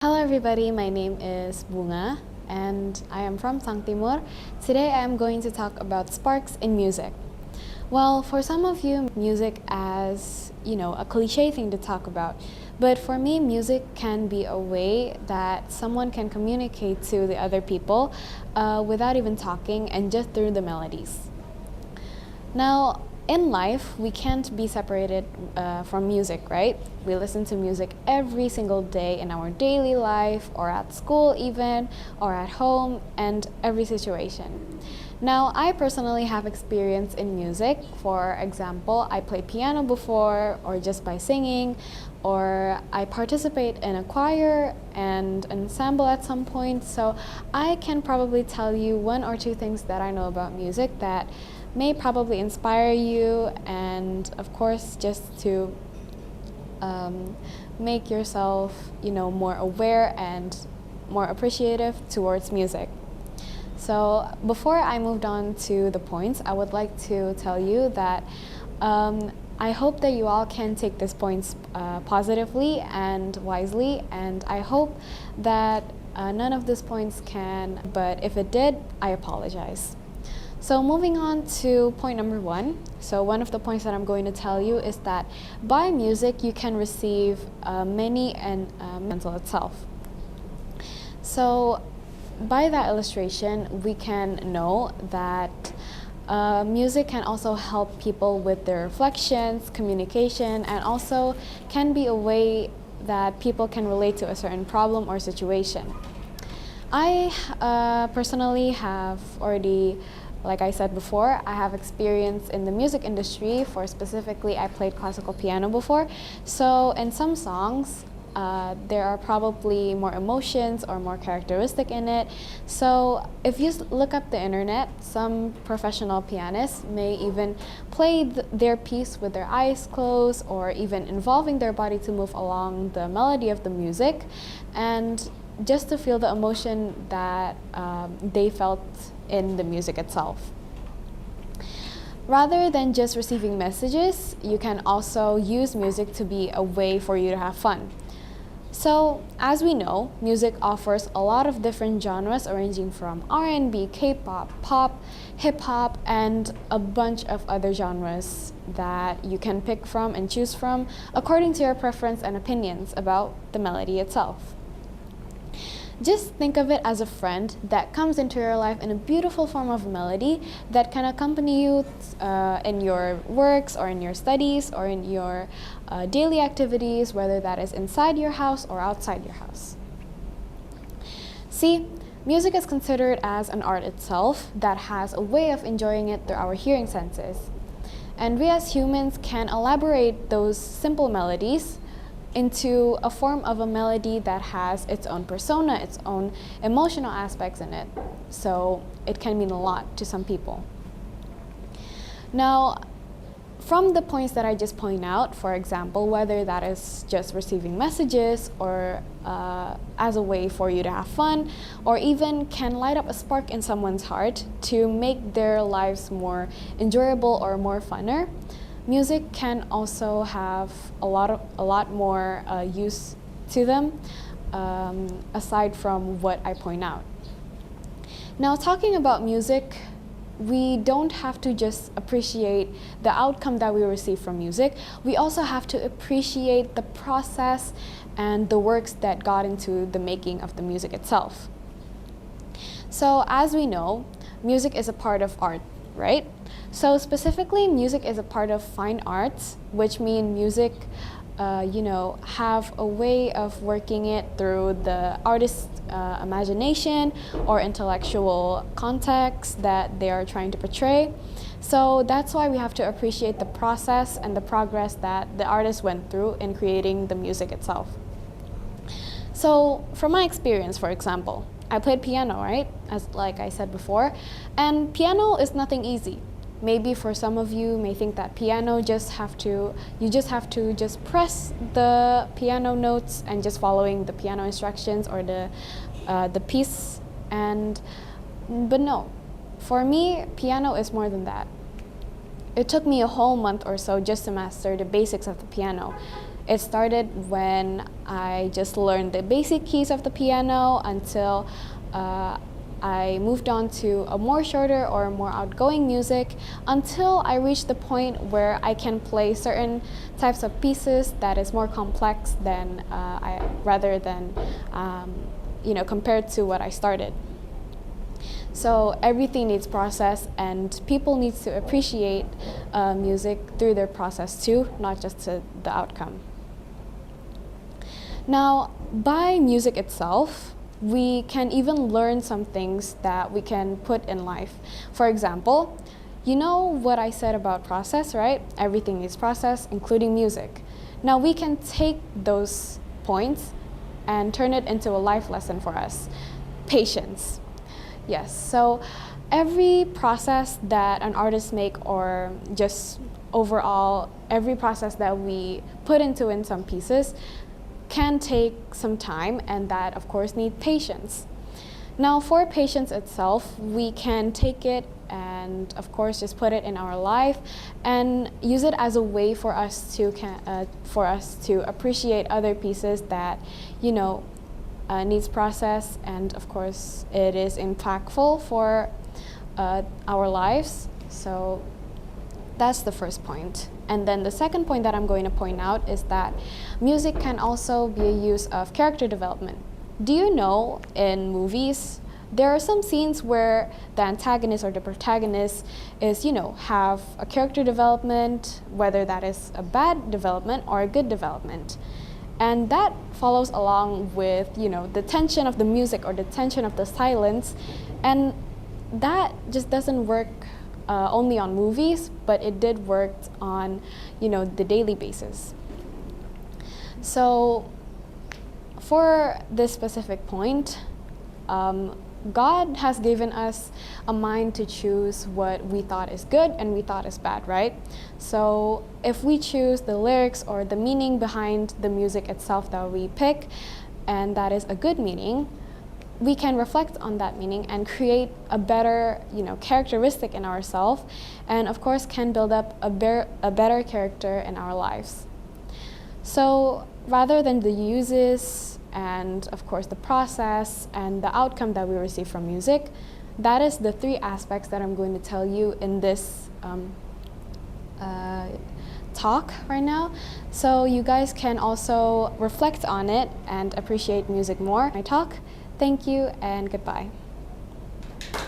Hello everybody, my name is Bunga and I am from Timur. Today I am going to talk about sparks in music. Well, for some of you, music as, a cliche thing to talk about. But for me, music can be a way that someone can communicate to the other people without even talking and just through the melodies. Now, in life, we can't be separated from music, right? We listen to music every single day in our daily life, or at school even, or at home, and every situation. Now, I personally have experience in music. For example, I played piano before, or just by singing, or I participate in a choir and ensemble at some point. So I can probably tell you one or two things that I know about music that may probably inspire you, and of course just to make yourself more aware and more appreciative towards music. So before I moved on to the points, I would like to tell you that I hope that you all can take these points positively and wisely, and I hope that none of these points can, but if it did, I apologize. So moving on to point number one. So one of the points that I'm going to tell you is that by music you can receive many and mental itself. So by that illustration, we can know that music can also help people with their reflections, communication, and also can be a way that people can relate to a certain problem or situation. I personally have already, like I said before, I have experience in the music industry. For specifically, I played classical piano before. So in some songs, there are probably more emotions or more characteristic in it. So if you look up the internet, some professional pianists may even play their piece with their eyes closed, or even involving their body to move along the melody of the music, and just to feel the emotion that they felt in the music itself. Rather than just receiving messages, you can also use music to be a way for you to have fun. So, as we know, music offers a lot of different genres, ranging from R&B, K-pop, pop, hip-hop, and a bunch of other genres that you can pick from and choose from according to your preference and opinions about the melody itself. Just think of it as a friend that comes into your life in a beautiful form of melody that can accompany you in your works or in your studies or in your daily activities, whether that is inside your house or outside your house. See, music is considered as an art itself that has a way of enjoying it through our hearing senses. And we as humans can elaborate those simple melodies into a form of a melody that has its own persona, its own emotional aspects in it. So it can mean a lot to some people. Now, from the points that I just point out, for example, whether that is just receiving messages or as a way for you to have fun, or even can light up a spark in someone's heart to make their lives more enjoyable or more funner, music can also have a lot more use to them, aside from what I point out. Now, talking about music, we don't have to just appreciate the outcome that we receive from music. We also have to appreciate the process and the works that got into the making of the music itself. So, as we know, music is a part of art, right? So specifically, music is a part of fine arts, which mean music, have a way of working it through the artist's imagination or intellectual context that they are trying to portray. So that's why we have to appreciate the process and the progress that the artist went through in creating the music itself. So from my experience, for example, I played piano, right? Like I said before, and piano is nothing easy. Maybe for some of you may think that piano you just have to press the piano notes and just following the piano instructions or the piece, but no. For me, piano is more than that. It took me a whole month or so just to master the basics of the piano. It started when I just learned the basic keys of the piano until I moved on to a more shorter or more outgoing music until I reached the point where I can play certain types of pieces that is more complex than compared to what I started. So everything needs process, and people need to appreciate music through their process too, not just to the outcome. Now, by music itself, we can even learn some things that we can put in life. For example, you know what I said about process, right? Everything needs process, including music. Now we can take those points and turn it into a life lesson for us. Patience. Yes, so every process that an artist make, or just overall every process that we put into in some pieces, can take some time, and that of course need patience. Now for patience itself, we can take it and of course just put it in our life and use it as a way for us to appreciate other pieces that needs process, and of course it is impactful for our lives. So that's the first point. And then the second point that I'm going to point out is that music can also be a use of character development. Do you know in movies, there are some scenes where the antagonist or the protagonist is, have a character development, whether that is a bad development or a good development. And that follows along with, the tension of the music or the tension of the silence. And that just doesn't work only on movies, but it did work on, the daily basis. So for this specific point, God has given us a mind to choose what we thought is good and we thought is bad, right? So if we choose the lyrics or the meaning behind the music itself that we pick, and that is a good meaning, we can reflect on that meaning and create a better, characteristic in ourselves, and of course can build up a better character in our lives. So rather than the uses and of course the process and the outcome that we receive from music, that is the three aspects that I'm going to tell you in this talk right now. So you guys can also reflect on it and appreciate music more. My talk. Thank you and goodbye.